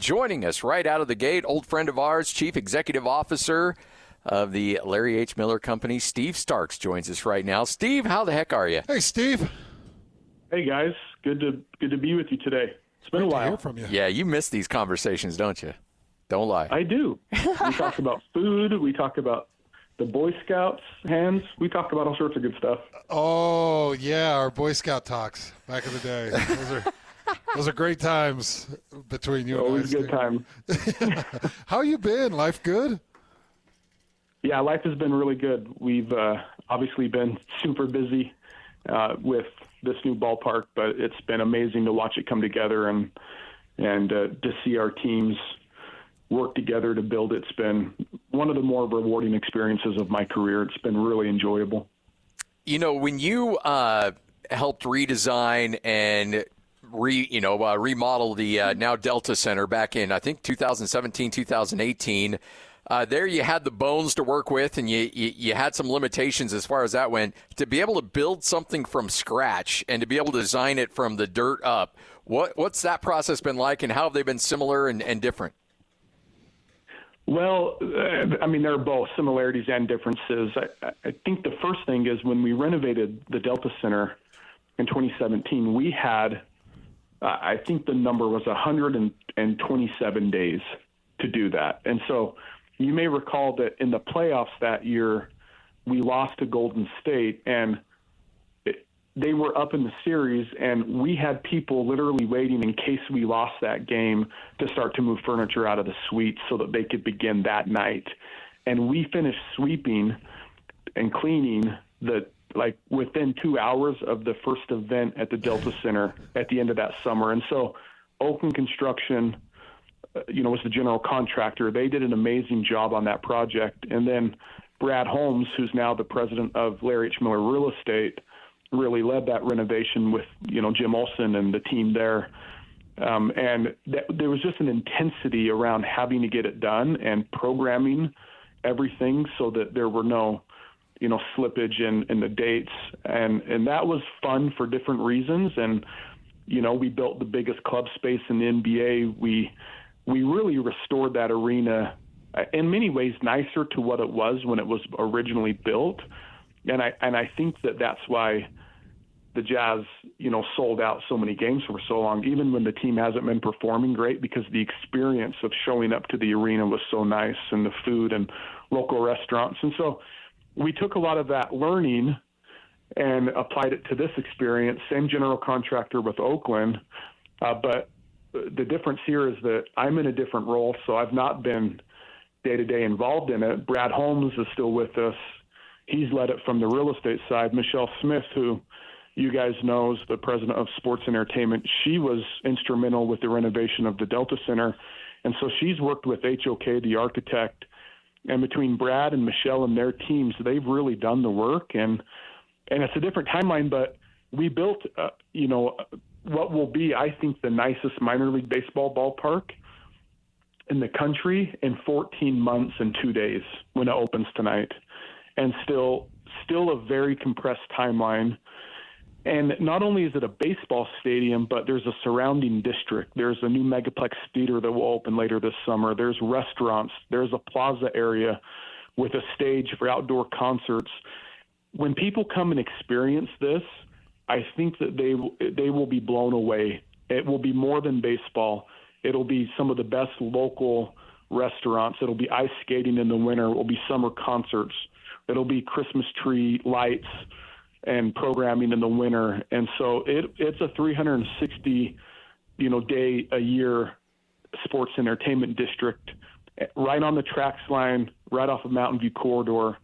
Joining us right out of the gate, old friend of ours, Chief Executive Officer of the Larry H. Miller Company, Steve Starks, joins us right now. Steve, how the heck are you? Hey, Steve. Hey, guys. Good to be with you today. It's been a while. To hear from you. Yeah, you miss these conversations, don't you? Don't lie. I do. We talk about food. We talk about the Boy Scouts hands. We talk about all sorts of good stuff. Oh, yeah, our Boy Scout talks back in the day. Those are great times between you Always and I. Always good time. How you been? Life good? Yeah, life has been really good. We've obviously been super busy with this new ballpark, but it's been amazing to watch it come together and to see our teams work together to build it. It's been one of the more rewarding experiences of my career. It's been really enjoyable. You know, when you helped redesign and remodel the now Delta Center back in, I think, 2017, 2018, there you had the bones to work with, and you had some limitations as far as that went. To be able to build something from scratch and to be able to design it from the dirt up, what's that process been like, and how have they been similar and different? Well, I mean, there are both similarities and differences. I think the first thing is when we renovated the Delta Center in 2017, we had, I think the number was 127 days to do that. And so you may recall that in the playoffs that year, we lost to Golden State, and they were up in the series, and we had people literally waiting in case we lost that game to start to move furniture out of the suites so that they could begin that night. And we finished sweeping and cleaning within 2 hours of the first event at the Delta Center at the end of that summer. And so Oakland Construction, was the general contractor. They did an amazing job on that project. And then Brad Holmes, who's now the president of Larry H. Miller Real Estate, really led that renovation with, Jim Olson and the team there. And there was just an intensity around having to get it done and programming everything so that there were no, slippage in the dates. And that was fun for different reasons. And, we built the biggest club space in the NBA. We really restored that arena in many ways nicer to what it was when it was originally built. And I think that's why the Jazz, sold out so many games for so long, even when the team hasn't been performing great, because the experience of showing up to the arena was so nice, and the food and local restaurants. And so we took a lot of that learning and applied it to this experience. Same general contractor with Oakland, but the difference here is that I'm in a different role, so I've not been day-to-day involved in it. Brad Holmes is still with us. He's led it from the real estate side. Michelle Smith, who you guys know is the president of sports entertainment, she was instrumental with the renovation of the Delta Center. And so she's worked with HOK, the architect. And between Brad and Michelle and their teams, they've really done the work. And it's a different timeline, but we built, what will be, I think, the nicest minor league baseball ballpark in the country in 14 months and 2 days when it opens tonight. And still a very compressed timeline. And not only is it a baseball stadium, but there's a surrounding district. There's a new Megaplex theater that will open later this summer. There's restaurants. There's a plaza area with a stage for outdoor concerts. When people come and experience this, I think that they will be blown away. It will be more than baseball. It'll be some of the best local restaurants. It'll be ice skating in the winter. It will be summer concerts. It'll be Christmas tree lights and programming in the winter. And so it's a 360, day a year sports entertainment district right on the tracks line, right off of Mountain View Corridor.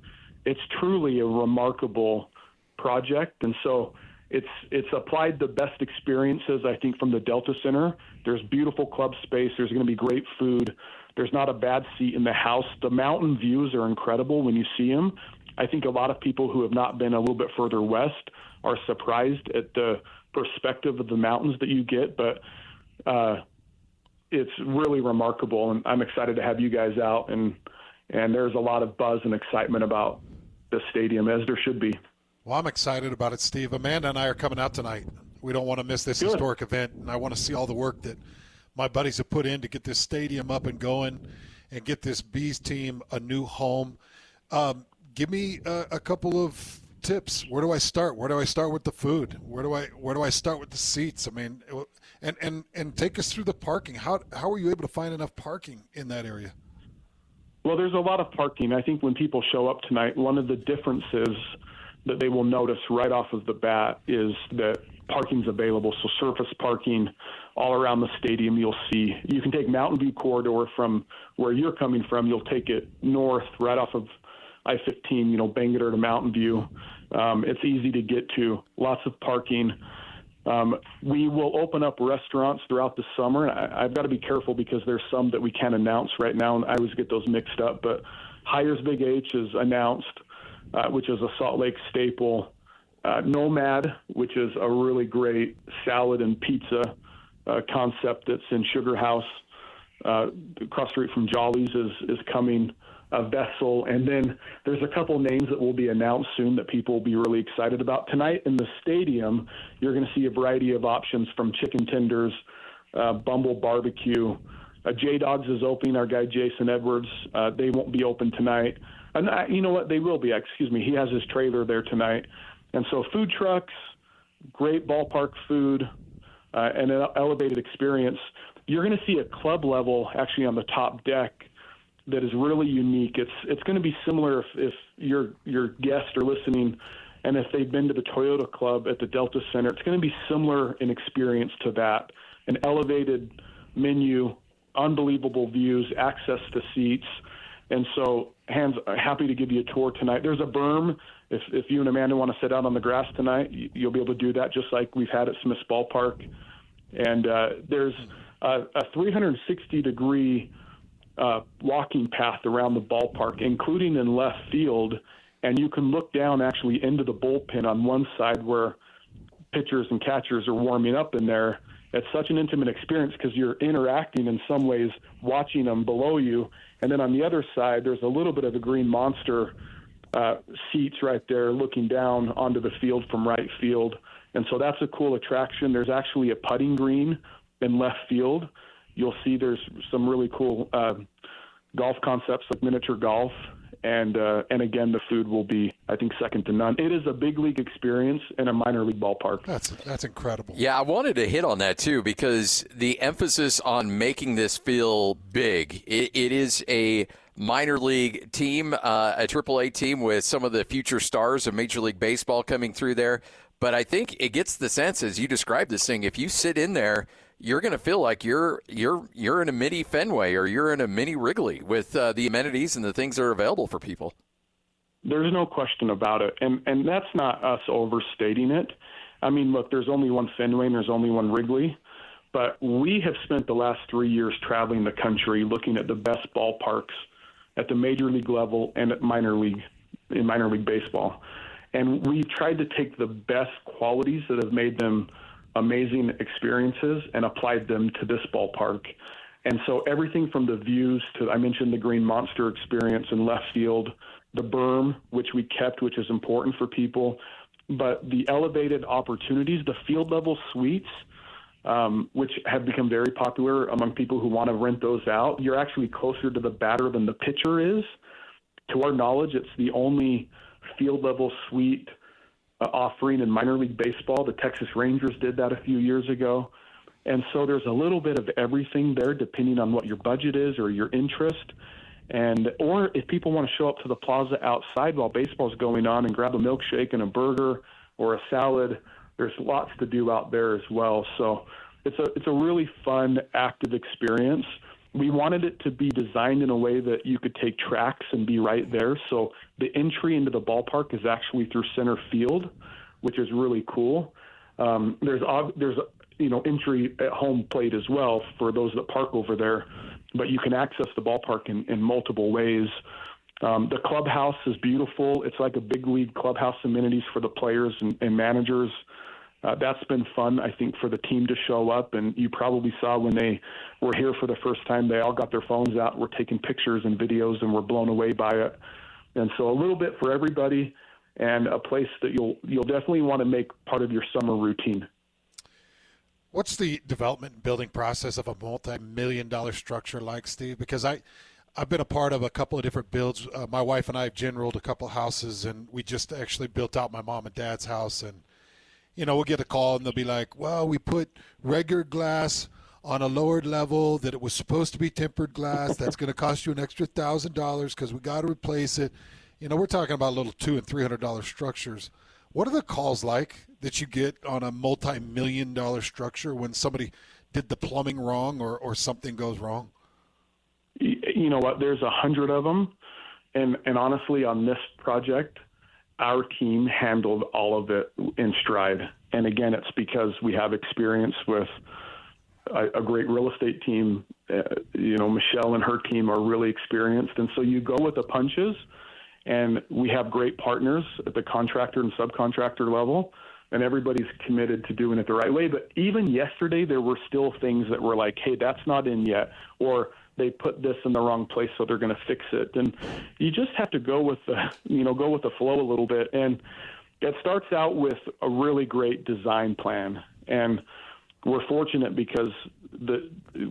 It's truly a remarkable project. And so it's applied the best experiences, I think, from the Delta Center. There's beautiful club space. There's going to be great food. There's not a bad seat in the house. The mountain views are incredible when you see them. I think a lot of people who have not been a little bit further west are surprised at the perspective of the mountains that you get, but it's really remarkable, and I'm excited to have you guys out, and there's a lot of buzz and excitement about the stadium, as there should be. Well, I'm excited about it, Steve. Amanda and I are coming out tonight. We don't want to miss this historic event, and I want to see all the work that my buddies have put in to get this stadium up and going and get this Bees team a new home. Give me a couple of tips. Where do I start? Where do I start with the food? Where do I start with the seats? I mean, and take us through the parking. How were you able to find enough parking in that area? Well, there's a lot of parking. I think when people show up tonight, one of the differences that they will notice right off of the bat is that parking's available. So surface parking all around the stadium, you'll see. You can take Mountain View Corridor from where you're coming from. You'll take it north right off of I-15, Bangor to Mountain View. It's easy to get to. Lots of parking. We will open up restaurants throughout the summer. I've got to be careful because there's some that we can't announce right now, and I always get those mixed up. But Hires Big H is announced, which is a Salt Lake staple. Nomad, which is a really great salad and pizza concept that's in Sugar House, across the street from Jolly's, is coming. Vessel, and then there's a couple names that will be announced soon that people will be really excited about. Tonight in the stadium, you're going to see a variety of options from chicken tenders, Bumble Barbecue. J-Dogs is opening, our guy Jason Edwards. They won't be open tonight. And you know what? They will be. Excuse me. He has his trailer there tonight. And so food trucks, great ballpark food, and an elevated experience. You're going to see a club level actually on the top deck that is really unique. It's going to be similar if your guests are listening and if they've been to the Toyota Club at the Delta Center. It's going to be similar in experience to that. An elevated menu, unbelievable views, access to seats. And so happy to give you a tour tonight. There's a berm. If you and Amanda want to sit out on the grass tonight, you'll be able to do that just like we've had at Smith's Ballpark. And there's a 360-degree walking path around the ballpark, including in left field, and you can look down actually into the bullpen on one side where pitchers and catchers are warming up in there. It's such an intimate experience because you're interacting in some ways, watching them below you. And then on the other side, there's a little bit of the green monster seats right there looking down onto the field from right field. And so that's a cool attraction. There's actually a putting green in left field. You'll see there's some really cool golf concepts like miniature golf, and again, the food will be, I think, second to none. It is a big league experience in a minor league ballpark. That's incredible. Yeah, I wanted to hit on that too because the emphasis on making this feel big. It is a minor league team, a AAA team with some of the future stars of Major League Baseball coming through there. But I think it gets the sense, as you described this thing, if you sit in there, you're going to feel like you're in a mini Fenway or you're in a mini Wrigley with the amenities and the things that are available for people. There's no question about it. And that's not us overstating it. I mean, look, there's only one Fenway and there's only one Wrigley. But we have spent the last 3 years traveling the country looking at the best ballparks at the major league level and at minor league baseball. And we've tried to take the best qualities that have made them amazing experiences and applied them to this ballpark. And so everything from the views to, I mentioned the Green Monster experience in left field, the berm, which we kept, which is important for people, but the elevated opportunities, the field level suites, which have become very popular among people who want to rent those out. You're actually closer to the batter than the pitcher is. To our knowledge, it's the only field level suite offering in minor league baseball. The Texas Rangers did that a few years ago. And so there's a little bit of everything there depending on what your budget is or your interest. Or if people want to show up to the plaza outside while baseball's going on and grab a milkshake and a burger or a salad, there's lots to do out there as well. So it's a really fun, active experience. We wanted it to be designed in a way that you could take tracks and be right there. So the entry into the ballpark is actually through center field, which is really cool. There's entry at home plate as well for those that park over there, but you can access the ballpark in multiple ways. The clubhouse is beautiful. It's like a big league clubhouse amenities for the players and managers. That's been fun, I think, for the team to show up. And you probably saw when they were here for the first time, they all got their phones out, were taking pictures and videos, and were blown away by it. And so a little bit for everybody, and a place that you'll definitely want to make part of your summer routine. What's the development and building process of a multi-million-dollar structure like, Steve? Because I've been a part of a couple of different builds. My wife and I have generaled a couple of houses, and we just actually built out my mom and dad's house. And, we'll get a call, and they'll be like, well, we put regular glass on a lowered level that it was supposed to be tempered glass. That's going to cost you an extra $1,000 because we got to replace it. We're talking about little $200 and $300 structures. What are the calls like that you get on a multi-million-dollar structure when somebody did the plumbing wrong or something goes wrong? You know what? There's 100 of them. And honestly, on this project, our team handled all of it in stride. And again, it's because we have experience with a great real estate team. Michelle and her team are really experienced. And so you go with the punches, and we have great partners at the contractor and subcontractor level, and everybody's committed to doing it the right way. But even yesterday, there were still things that were like, hey, that's not in yet, or they put this in the wrong place, so they're going to fix it. And you just have to go with the flow a little bit. And it starts out with a really great design plan. And we're fortunate because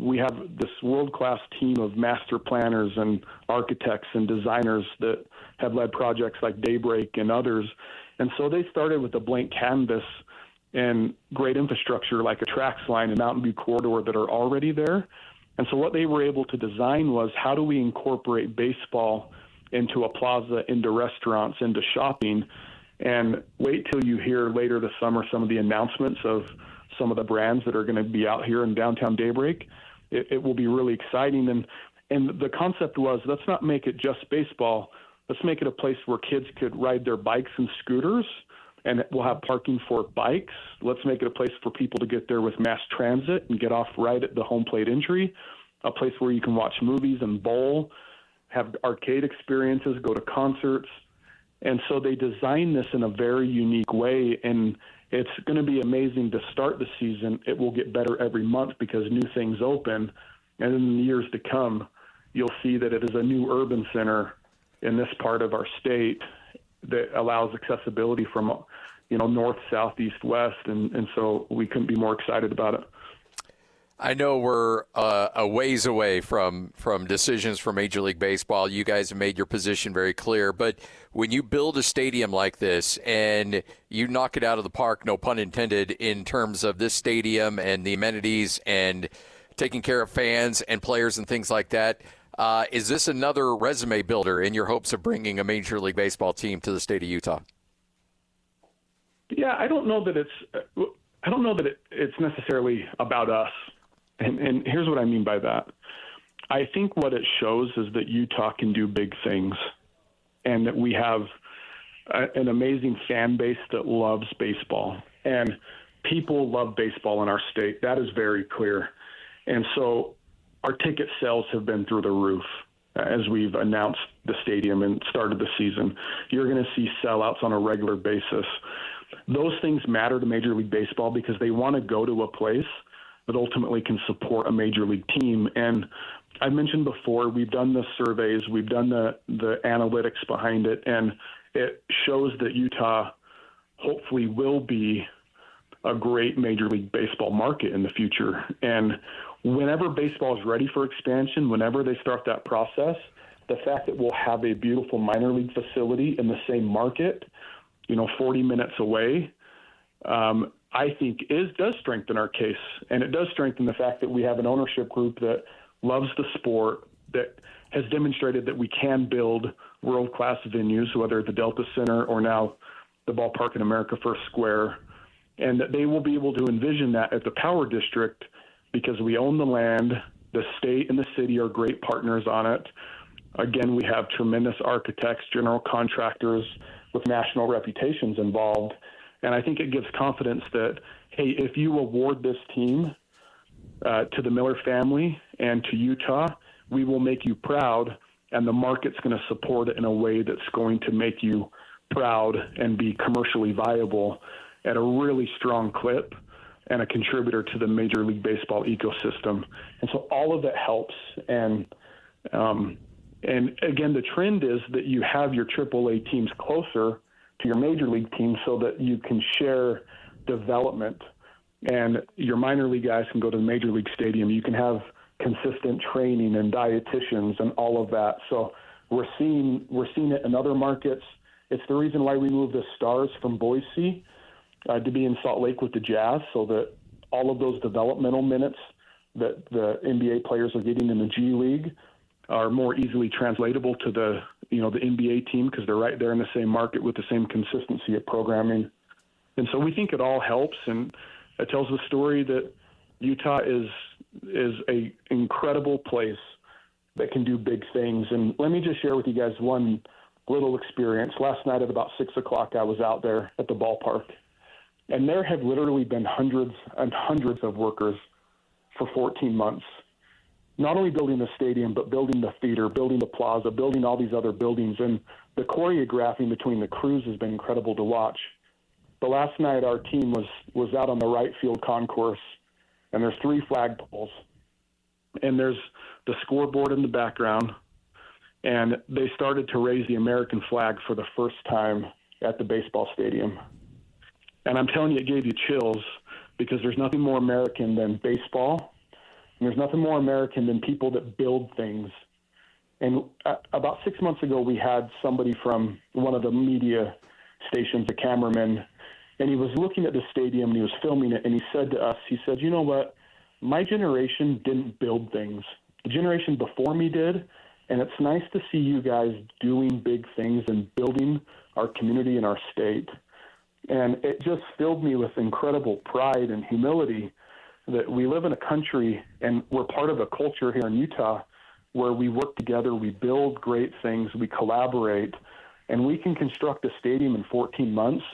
we have this world-class team of master planners and architects and designers that have led projects like Daybreak and others. And so they started with a blank canvas and great infrastructure like a TRAX line and Mountain View corridor that are already there. And so what they were able to design was, how do we incorporate baseball into a plaza, into restaurants, into shopping? And wait till you hear later this summer some of the announcements of some of the brands that are going to be out here in downtown Daybreak. It will be really exciting. And the concept was, let's not make it just baseball. Let's make it a place where kids could ride their bikes and scooters, and we'll have parking for bikes. Let's make it a place for people to get there with mass transit and get off right at the home plate entry, a place where you can watch movies and bowl, have arcade experiences, go to concerts. And so they designed this in a very unique way, and it's going to be amazing to start the season. It will get better every month because new things open. And in the years to come, you'll see that it is a new urban center in this part of our state that allows accessibility from, north, south, east, west. And so we couldn't be more excited about it. I know we're a ways away from decisions for Major League Baseball. You guys have made your position very clear. But when you build a stadium like this and you knock it out of the park, no pun intended, in terms of this stadium and the amenities and taking care of fans and players and things like that, is this another resume builder in your hopes of bringing a Major League Baseball team to the state of Utah? Yeah, I don't know that it's necessarily about us. And here's what I mean by that. I think what it shows is that Utah can do big things, and that we have an amazing fan base that loves baseball. And people love baseball in our state. That is very clear. And so our ticket sales have been through the roof as we've announced the stadium and started the season. You're going to see sellouts on a regular basis. Those things matter to Major League Baseball because they want to go to a place that ultimately can support a major league team. And I mentioned before, we've done the surveys, we've done the analytics behind it, and it shows that Utah hopefully will be a great Major League Baseball market in the future. And whenever baseball is ready for expansion, whenever they start that process, the fact that we'll have a beautiful minor league facility in the same market, 40 minutes away, I think does strengthen our case. And it does strengthen the fact that we have an ownership group that loves the sport, that has demonstrated that we can build world-class venues, whether at the Delta Center or now the ballpark in America First Square, and that they will be able to envision that at the Power District because we own the land, the state and the city are great partners on it. Again, we have tremendous architects, general contractors with national reputations involved. And I think it gives confidence that, hey, if you award this team to the Miller family and to Utah, we will make you proud, and the market's going to support it in a way that's going to make you proud and be commercially viable at a really strong clip and a contributor to the Major League Baseball ecosystem. And so all of that helps. And again, the trend is that you have your AAA teams closer to your major league team so that you can share development and your minor league guys can go to the major league stadium. You can have consistent training and dietitians and all of that. So we're seeing it in other markets. It's the reason why we moved the Stars from Boise to be in Salt Lake with the Jazz, so that all of those developmental minutes that the NBA players are getting in the G League are more easily translatable to the NBA team, because they're right there in the same market with the same consistency of programming. And so we think it all helps, and it tells the story that Utah is a incredible place that can do big things. And let me just share with you guys one little experience. Last night at about 6 o'clock, I was out there at the ballpark, and there have literally been hundreds and hundreds of workers for 14 months, not only building the stadium, but building the theater, building the plaza, building all these other buildings. And the choreographing between the crews has been incredible to watch. But last night our team was out on the right field concourse, and there's 3 flagpoles, and there's the scoreboard in the background, and they started to raise the American flag for the first time at the baseball stadium. And I'm telling you, it gave you chills, because there's nothing more American than baseball, and there's nothing more American than people that build things. And about 6 months ago, we had somebody from one of the media stations, a cameraman, and he was looking at the stadium and he was filming it, and he said to us, he said, "You know what? My generation didn't build things. The generation before me did, and it's nice to see you guys doing big things and building our community and our state." And it just filled me with incredible pride and humility that we live in a country and we're part of a culture here in Utah where we work together, we build great things, we collaborate, and we can construct a stadium in 14 months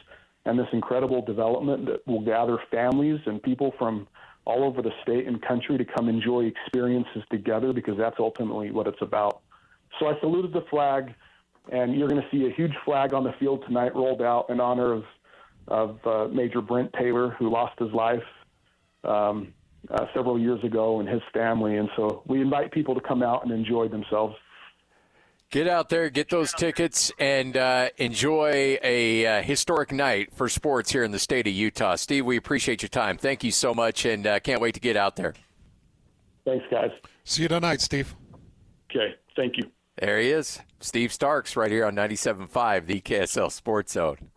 and this incredible development that will gather families and people from all over the state and country to come enjoy experiences together, because that's ultimately what it's about. So I saluted the flag, and you're going to see a huge flag on the field tonight rolled out in honor of Major Brent Taylor, who lost his life several years ago, and his family. And so we invite people to come out and enjoy themselves. Get out there, get those tickets, and enjoy a historic night for sports here in the state of Utah. Steve, we appreciate your time. Thank you so much, and can't wait to get out there. Thanks, guys. See you tonight, Steve. Okay, thank you. There he is, Steve Starks, right here on 97.5, the KSL Sports Zone.